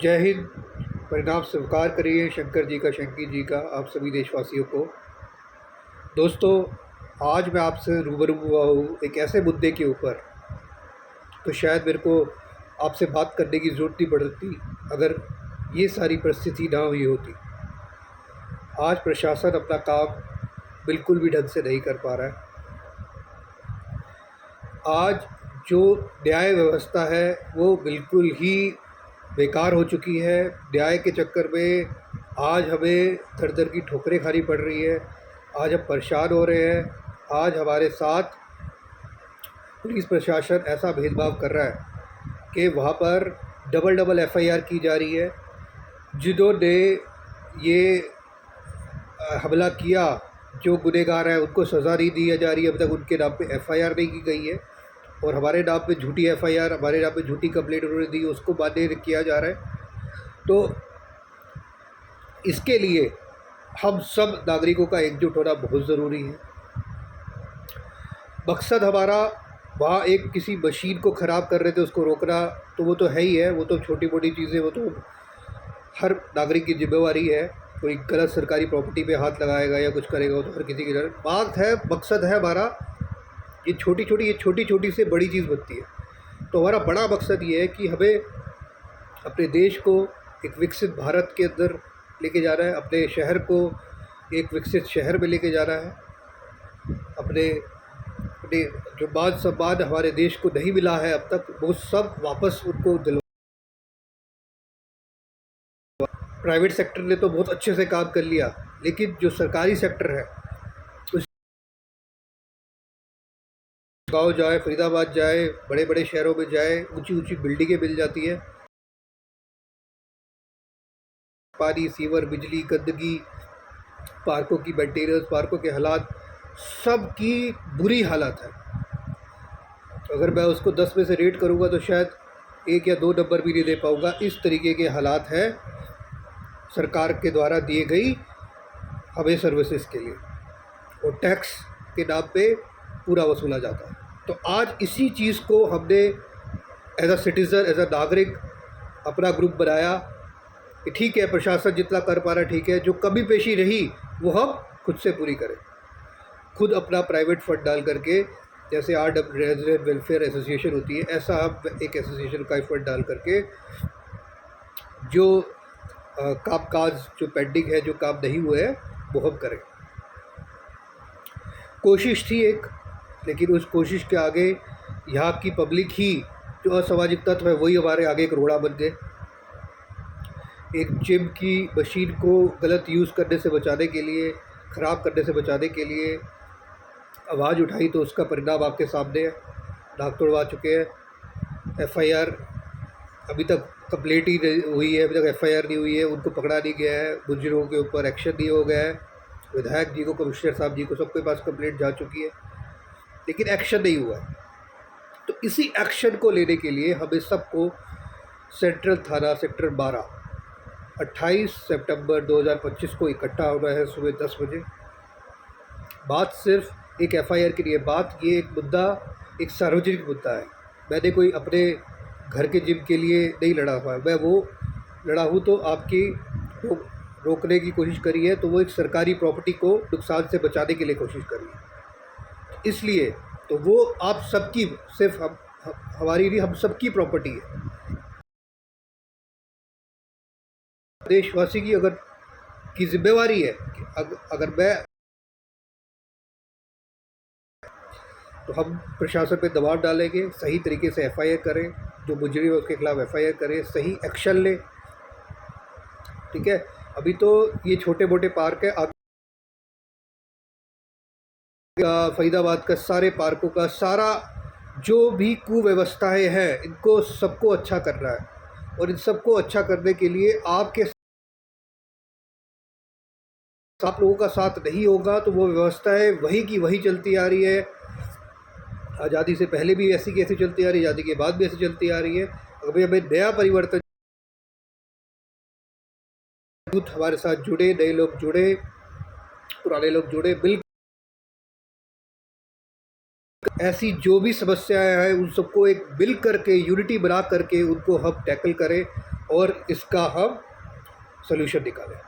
जय हिंद। परिणाम स्वीकार करिए शंकर जी का, शंकी जी का, आप सभी देशवासियों को। दोस्तों, आज मैं आपसे रूबरू हुआ हूँ एक ऐसे मुद्दे के ऊपर, तो शायद मेरे को आपसे बात करने की ज़रूरत नहीं पड़ती अगर ये सारी परिस्थिति ना हुई होती। आज प्रशासन अपना काम बिल्कुल भी ढंग से नहीं कर पा रहा है। आज जो न्याय व्यवस्था है वो बिल्कुल ही बेकार हो चुकी है। न्याय के चक्कर में आज हमें दर दर की ठोकरें खानी पड़ रही है। आज हम परेशान हो रहे हैं। आज हमारे साथ पुलिस प्रशासन ऐसा भेदभाव कर रहा है कि वहाँ पर डबल डबल एफआईआर की जा रही है। जिन्होंने ये हमला किया, जो गुनहगार हैं, उनको सज़ा नहीं दी जा रही है। अब तक उनके नाम पे एफआईआर नहीं की गई है और हमारे नाम पे झूठी एफआईआर, हमारे नाम पे झूठी कंप्लेंट उन्होंने दी, उसको मान्य किया जा रहा है। तो इसके लिए हम सब नागरिकों का एकजुट होना बहुत ज़रूरी है। मकसद हमारा वहाँ एक किसी मशीन को ख़राब कर रहे थे उसको रोकना, तो वो तो है ही है। वो तो छोटी मोटी चीज़ें, वो तो हर नागरिक की जिम्मेवारी है। कोई गलत सरकारी प्रॉपर्टी पे हाथ लगाएगा या कुछ करेगा, वो तो हर किसी की बात है। मकसद है हमारा, ये छोटी छोटी से बड़ी चीज़ बनती है। तो हमारा बड़ा मकसद ये है कि हमें अपने देश को एक विकसित भारत के अंदर लेके जाना है, अपने शहर को एक विकसित शहर में लेके जाना है। अपने अपने जो मान सम्मान हमारे देश को नहीं मिला है अब तक, वो सब वापस उनको दिलवा। प्राइवेट सेक्टर ने तो बहुत अच्छे से काम कर लिया, लेकिन जो सरकारी सेक्टर है, उस गाँव जाए, फरीदाबाद जाए, बड़े बड़े शहरों में जाए, ऊंची ऊंची बिल्डिंगें मिल जाती है। पानी, सीवर, बिजली, गंदगी, पार्कों की मेंटेनेंस, पार्कों के हालात, सब की बुरी हालत है। अगर मैं उसको 10 में से रेट करूँगा तो शायद 1 या 2 नंबर भी नहीं दे पाऊँगा। इस तरीके के हालात हैं सरकार के द्वारा दिए गई हमें सर्विसेज के लिए, और टैक्स के नाम पे पूरा वसूला जाता है। तो आज इसी चीज़ को हमने as a citizen, as a नागरिक अपना ग्रुप बनाया कि ठीक है, प्रशासन जितना कर पा रहा है ठीक है, जो कमी पेशी रही वो हम खुद से पूरी करें। खुद अपना प्राइवेट फंड डाल करके, जैसे रेजिडेंट वेलफेयर एसोसिएशन होती है, ऐसा हम एक एसोसिएशन का फंड डाल करके जो काम काज जो पेंडिंग है, जो काम नहीं हुए हैं, वो हम करें। कोशिश थी एक, लेकिन उस कोशिश के आगे यहाँ की पब्लिक ही, जो असामाजिक तत्व है, वही हमारे आगे एक रोड़ा बन गए। एक जिम की मशीन को गलत यूज़ करने से बचाने के लिए, ख़राब करने से बचाने के लिए आवाज़ उठाई, तो उसका परिणाम आपके सामने है। नाक तोड़वा चुके हैं। एफआईआर अभी तक कंप्लीट ही नहीं हुई है, अभी तक एफआईआर नहीं हुई है, उनको पकड़ा नहीं गया है, मुजरिमों के ऊपर एक्शन नहीं हो गया है। विधायक जी को, कमिश्नर साहब जी को, सबके पास कंप्लेंट जा चुकी है, लेकिन एक्शन नहीं हुआ है। तो इसी एक्शन को लेने के लिए हमें सबको सेंट्रल थाना सेक्टर 12 28 सितंबर 2025 को इकट्ठा होना है सुबह 10 बजे। बात सिर्फ एक एफआईआर की नहीं है, बात ये एक मुद्दा, एक सार्वजनिक मुद्दा है। मैंने कोई अपने घर के जिम के लिए नहीं लड़ा हुआ है, मैं वो लड़ा हूँ तो आपकी रोकने की कोशिश करी है, तो वो एक सरकारी प्रॉपर्टी को नुकसान से बचाने के लिए कोशिश करी है। इसलिए तो वो आप सबकी, सिर्फ हमारी नहीं, हम सबकी प्रॉपर्टी है। देशवासी की अगर की जिम्मेवारी है कि अगर मैं, तो हम प्रशासन पे दबाव डालेंगे, सही तरीके से एफआईआर करें, जो मुजरिम है उसके खिलाफ एफआईआर करें, सही एक्शन लें। ठीक है, अभी तो ये छोटे मोटे पार्क है, फरीदाबाद का सारे पार्कों का सारा जो भी कुव्यवस्थाएं हैं, इनको सबको अच्छा करना है। और इन सबको अच्छा करने के लिए आप लोगों का साथ नहीं होगा तो वो व्यवस्थाएं वही की वही चलती आ रही है। आज़ादी से पहले भी ऐसी की ऐसी चलती आ रही है, आज़ादी के बाद भी ऐसी चलती आ रही है। अभी हमें नया परिवर्तन, हमारे साथ जुड़े, नए लोग जुड़े, पुराने लोग जुड़े, बिल्कुल ऐसी जो भी समस्याएं हैं उन सबको एक मिल करके, यूनिटी बना करके उनको हम टैकल करें और इसका हम सलूशन निकालें।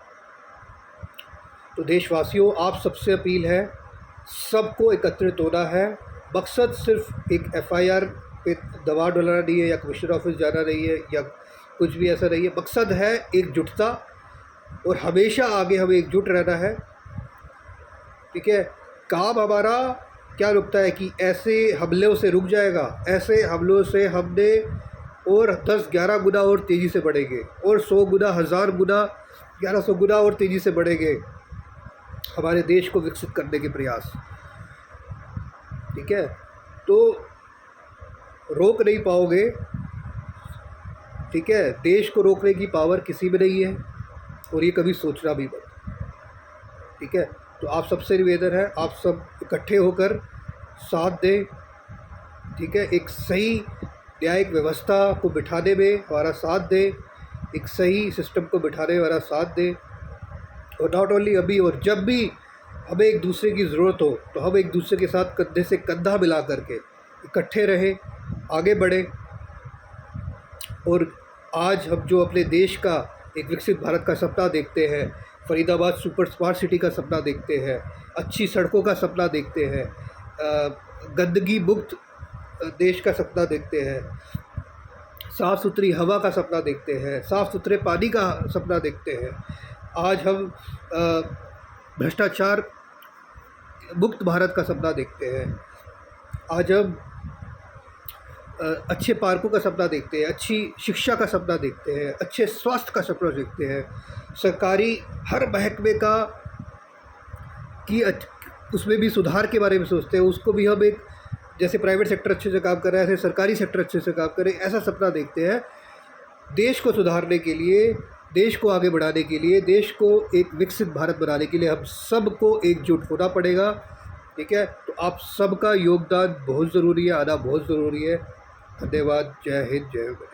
तो देशवासियों, आप सबसे अपील है, सबको एकत्रित होना है। मकसद सिर्फ एक एफआईआर पे दबाव डालना नहीं है या कमिश्नर ऑफिस जाना नहीं है या कुछ भी ऐसा नहीं है। मकसद है एकजुटता, और हमेशा आगे हमें एकजुट रहना है। ठीक है, काम हमारा क्या रुकता है कि ऐसे हमलों से रुक जाएगा? ऐसे हमलों से हमने और 10-11 गुना और तेज़ी से बढ़ेंगे, और 100 गुना, 1000 गुना, 1100 गुना और तेज़ी से बढ़ेंगे हमारे देश को विकसित करने के प्रयास। ठीक है, तो रोक नहीं पाओगे। ठीक है, देश को रोकने की पावर किसी में नहीं है, और ये कभी सोचना भी मत। ठीक है, तो आप सबसे निवेदन है, आप सब इकट्ठे होकर साथ दें। ठीक है, एक सही न्यायिक व्यवस्था को बिठाने में हमारा साथ दें, एक सही सिस्टम को बिठाने में हमारा साथ दें। और नॉट ओनली अभी, और जब भी हमें एक दूसरे की ज़रूरत हो तो हम एक दूसरे के साथ कंधे से कंधा मिला करके इकट्ठे रहें, आगे बढ़ें। और आज हम जो अपने देश का एक विकसित भारत का सपना देखते हैं, फरीदाबाद सुपर स्मार्ट सिटी का सपना देखते हैं, अच्छी सड़कों का सपना देखते हैं, गंदगी मुक्त देश का सपना देखते हैं, साफ़ सुथरी हवा का सपना देखते हैं, साफ़ सुथरे पानी का सपना देखते हैं, आज हम भ्रष्टाचार मुक्त भारत का सपना देखते हैं, आज हम अच्छे पार्कों का सपना देखते हैं, अच्छी शिक्षा का सपना देखते हैं, अच्छे स्वास्थ्य का सपना देखते हैं, सरकारी हर महकमे का कि उसमें भी सुधार के बारे में सोचते हैं, उसको भी हम एक, जैसे प्राइवेट सेक्टर अच्छे से काम कर रहा है ऐसे सरकारी सेक्टर अच्छे से काम करे, ऐसा सपना देखते हैं। देश को सुधारने के लिए, देश को आगे बढ़ाने के लिए, देश को एक विकसित भारत बनाने के लिए हम सबको एकजुट होना पड़ेगा। ठीक है, तो आप सबका योगदान बहुत ज़रूरी है, आना बहुत ज़रूरी है। धन्यवाद। जय हिंद, जय भारत।